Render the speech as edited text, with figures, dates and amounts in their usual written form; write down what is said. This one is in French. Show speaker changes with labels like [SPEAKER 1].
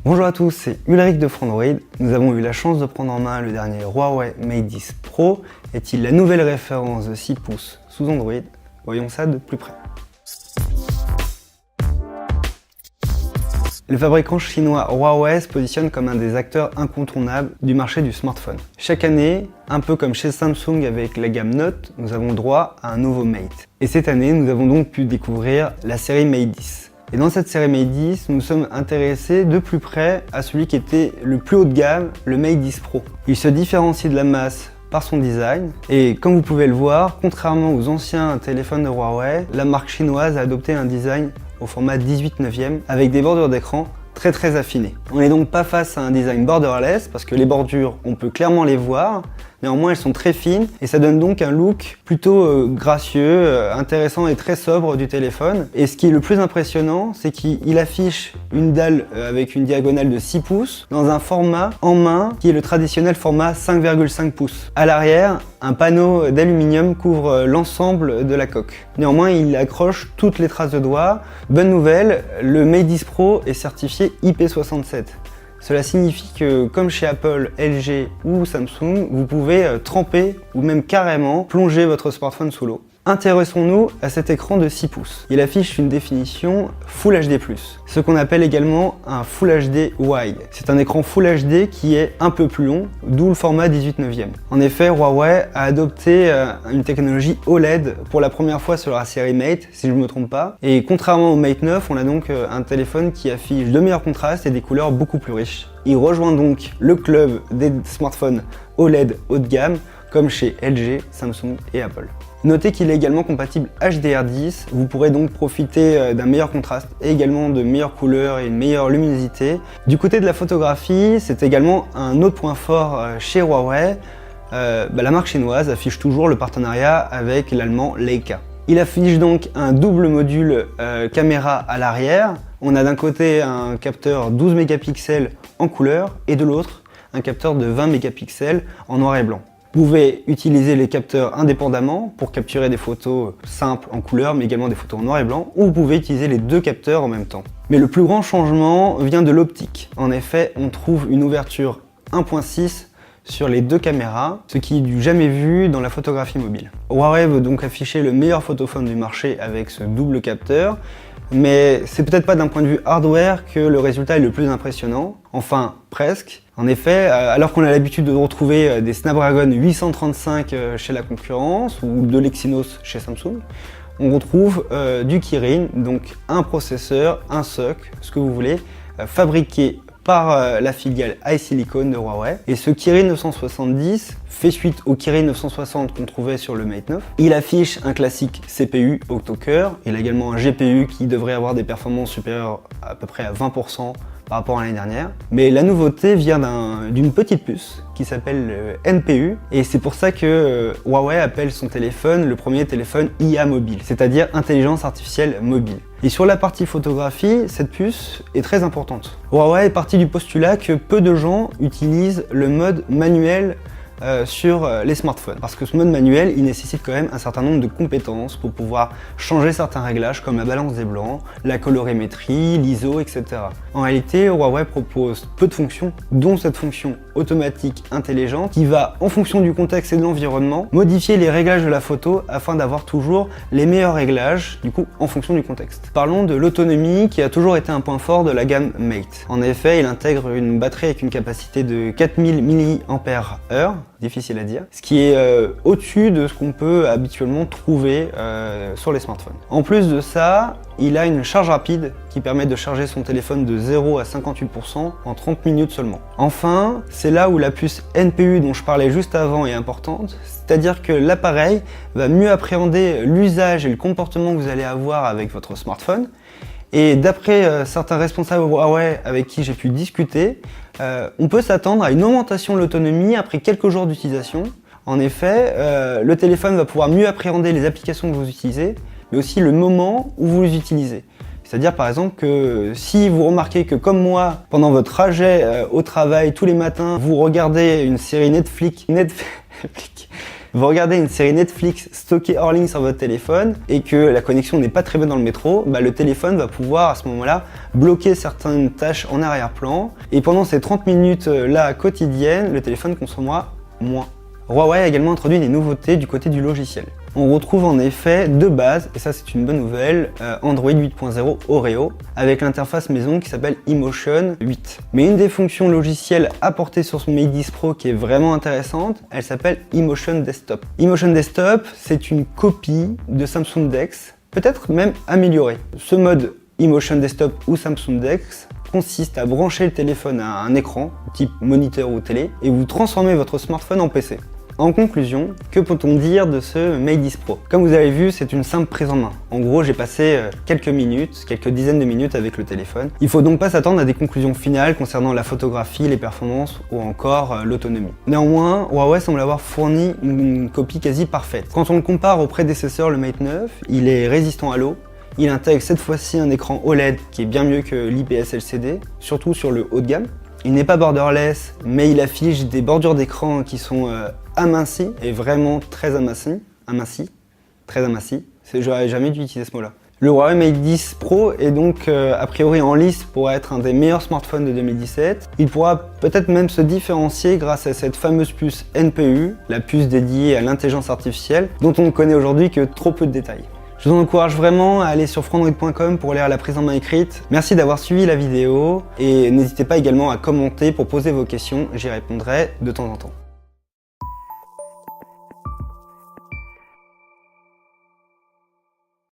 [SPEAKER 1] Bonjour à tous, c'est Ulrich de Frandroid. Nous avons eu la chance de prendre en main le dernier Huawei Mate 10 Pro. Est-il la nouvelle référence de 6 pouces sous Android? Voyons ça de plus près. Le fabricant chinois Huawei se positionne comme un des acteurs incontournables du marché du smartphone. Chaque année, un peu comme chez Samsung avec la gamme Note, nous avons droit à un nouveau Mate. Et cette année, nous avons donc pu découvrir la série Mate 10. Et dans cette série Mate 10, nous nous sommes intéressés de plus près à celui qui était le plus haut de gamme, le Mate 10 Pro. Il se différencie de la masse par son design, et comme vous pouvez le voir, contrairement aux anciens téléphones de Huawei, la marque chinoise a adopté un design au format 18/9 avec des bordures d'écran très affinées. On n'est donc pas face à un design borderless parce que les bordures, on peut clairement les voir, néanmoins elles sont très fines et ça donne donc un look plutôt gracieux, intéressant et très sobre du téléphone. Et ce qui est le plus impressionnant, c'est qu'il affiche une dalle avec une diagonale de 6 pouces dans un format en main qui est le traditionnel format 5,5 pouces. À l'arrière, un panneau d'aluminium couvre l'ensemble de la coque. Néanmoins, il accroche toutes les traces de doigts. Bonne nouvelle, le Mate 10 Pro est certifié IP67. Cela signifie que, comme chez Apple, LG ou Samsung, vous pouvez tremper ou même carrément plonger votre smartphone sous l'eau. Intéressons-nous à cet écran de 6 pouces. Il affiche une définition Full HD+, ce qu'on appelle également un Full HD Wide. C'est un écran Full HD qui est un peu plus long, d'où le format 18/9. En effet, Huawei a adopté une technologie OLED pour la première fois sur la série Mate, si je ne me trompe pas. Et contrairement au Mate 9, on a donc un téléphone qui affiche de meilleurs contrastes et des couleurs beaucoup plus riches. Il rejoint donc le club des smartphones OLED haut de gamme, comme chez LG, Samsung et Apple. Notez qu'il est également compatible HDR10, vous pourrez donc profiter d'un meilleur contraste et également de meilleures couleurs et une meilleure luminosité. Du côté de la photographie, c'est également un autre point fort chez Huawei. La marque chinoise affiche toujours le partenariat avec l'allemand Leica. Il affiche donc un double module caméra à l'arrière. On a d'un côté un capteur 12 mégapixels en couleur et de l'autre un capteur de 20 mégapixels en noir et blanc. Vous pouvez utiliser les capteurs indépendamment pour capturer des photos simples en couleur, mais également des photos en noir et blanc, ou vous pouvez utiliser les deux capteurs en même temps. Mais le plus grand changement vient de l'optique. En effet, on trouve une ouverture 1.6 sur les deux caméras, ce qui est du jamais vu dans la photographie mobile. Huawei veut donc afficher le meilleur photophone du marché avec ce double capteur, mais c'est peut-être pas d'un point de vue hardware que le résultat est le plus impressionnant, enfin presque. En effet, alors qu'on a l'habitude de retrouver des Snapdragon 835 chez la concurrence ou de l'Exynos chez Samsung, on retrouve du Kirin, donc un processeur, un SoC, ce que vous voulez, fabriqué par la filiale iSilicon de Huawei. Et ce Kirin 970 fait suite au Kirin 960 qu'on trouvait sur le Mate 9. Il affiche un classique CPU octo-cœur. Il a également un GPU qui devrait avoir des performances supérieures à peu près à 20% par rapport à l'année dernière. Mais la nouveauté vient d'une petite puce qui s'appelle le NPU, et c'est pour ça que Huawei appelle son téléphone le premier téléphone IA mobile, c'est-à-dire intelligence artificielle mobile. Et sur la partie photographie, cette puce est très importante. Huawei est parti du postulat que peu de gens utilisent le mode manuel sur les smartphones. Parce que ce mode manuel, il nécessite quand même un certain nombre de compétences pour pouvoir changer certains réglages comme la balance des blancs, la colorimétrie, l'ISO, etc. En réalité, Huawei propose peu de fonctions, dont cette fonction automatique intelligente qui va, en fonction du contexte et de l'environnement, modifier les réglages de la photo afin d'avoir toujours les meilleurs réglages, du coup, en fonction du contexte. Parlons de l'autonomie qui a toujours été un point fort de la gamme Mate. En effet, il intègre une batterie avec une capacité de 4000 mAh, difficile à dire, ce qui est au-dessus de ce qu'on peut habituellement trouver sur les smartphones. En plus de ça, il a une charge rapide qui permet de charger son téléphone de 0 à 58% en 30 minutes seulement. Enfin, c'est là où la puce NPU dont je parlais juste avant est importante, c'est-à-dire que l'appareil va mieux appréhender l'usage et le comportement que vous allez avoir avec votre smartphone. Et d'après certains responsables Huawei avec qui j'ai pu discuter, on peut s'attendre à une augmentation de l'autonomie après quelques jours d'utilisation. En effet, le téléphone va pouvoir mieux appréhender les applications que vous utilisez, mais aussi le moment où vous les utilisez. C'est-à-dire par exemple que si vous remarquez que comme moi, pendant votre trajet au travail tous les matins, vous regardez une série vous regardez une série Netflix stockée hors ligne sur votre téléphone et que la connexion n'est pas très bonne dans le métro, le téléphone va pouvoir à ce moment-là bloquer certaines tâches en arrière-plan et pendant ces 30 minutes là quotidiennes, le téléphone consommera moins. Huawei a également introduit des nouveautés du côté du logiciel. On retrouve en effet de base, et ça c'est une bonne nouvelle, Android 8.0 Oreo avec l'interface maison qui s'appelle eMotion 8. Mais une des fonctions logicielles apportées sur ce Mate 10 Pro qui est vraiment intéressante, elle s'appelle eMotion Desktop. eMotion Desktop, c'est une copie de Samsung DeX, peut-être même améliorée. Ce mode eMotion Desktop ou Samsung DeX consiste à brancher le téléphone à un écran, type moniteur ou télé, et vous transformez votre smartphone en PC. En conclusion, que peut-on dire de ce Mate 10 Pro? Comme vous avez vu, c'est une simple prise en main. En gros, j'ai passé quelques dizaines de minutes avec le téléphone. Il faut donc pas s'attendre à des conclusions finales concernant la photographie, les performances ou encore l'autonomie. Néanmoins, Huawei semble avoir fourni une copie quasi parfaite. Quand on le compare au prédécesseur, le Mate 9, il est résistant à l'eau. Il intègre cette fois-ci un écran OLED qui est bien mieux que l'IPS LCD, surtout sur le haut de gamme. Il n'est pas borderless, mais il affiche des bordures d'écran qui sont amincies, et vraiment très amincies. Très amincies. J'aurais jamais dû utiliser ce mot-là. Le Huawei Mate 10 Pro est donc a priori en lice pour être un des meilleurs smartphones de 2017. Il pourra peut-être même se différencier grâce à cette fameuse puce NPU, la puce dédiée à l'intelligence artificielle, dont on ne connaît aujourd'hui que trop peu de détails. Je vous encourage vraiment à aller sur frandroid.com pour lire la prise en main écrite. Merci d'avoir suivi la vidéo et n'hésitez pas également à commenter pour poser vos questions, j'y répondrai de temps en temps.